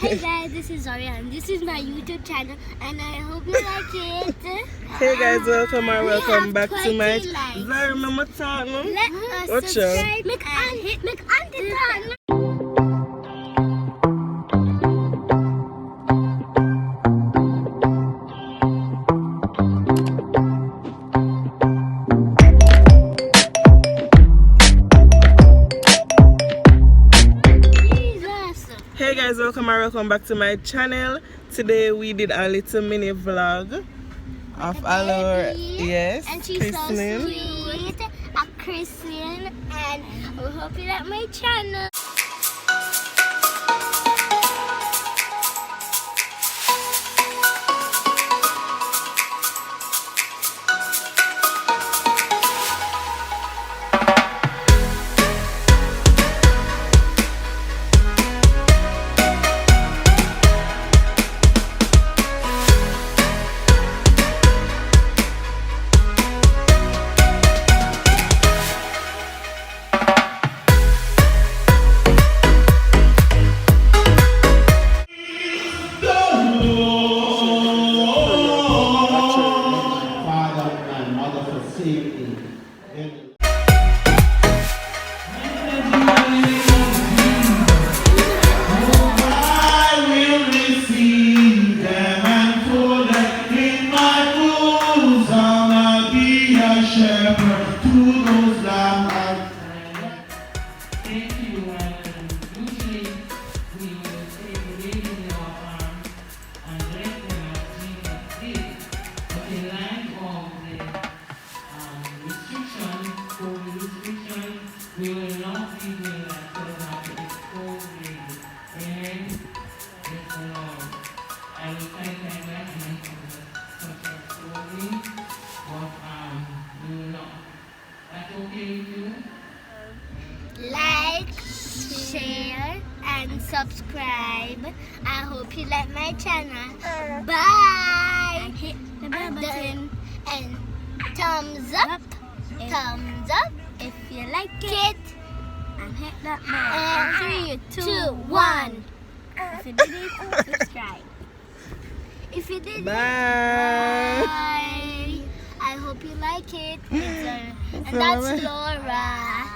Hey guys, this is Alora and this is my YouTube channel and I hope you like it. Hey guys, welcome or welcome back to my likes. Let Let us Watch subscribe and hit the button. Hey guys, welcome or welcome back to my channel. Today we did a little mini vlog of Alora, yes, and she's christening. So sweet, a Christian, and I hope you like my channel. We will not be doing that so that it is so great. Amen. Praise the Lord. I will try to invite such a story, but we will not. That's okay with you? Like, share, and subscribe. I hope you like my channel. Bye. And hit the bell button and thumbs up. Thumbs up if you like it. And hit that bell. 3, 2, 1. If you did it, subscribe. If you did Bye. Bye. I hope you like it. And that's Laura.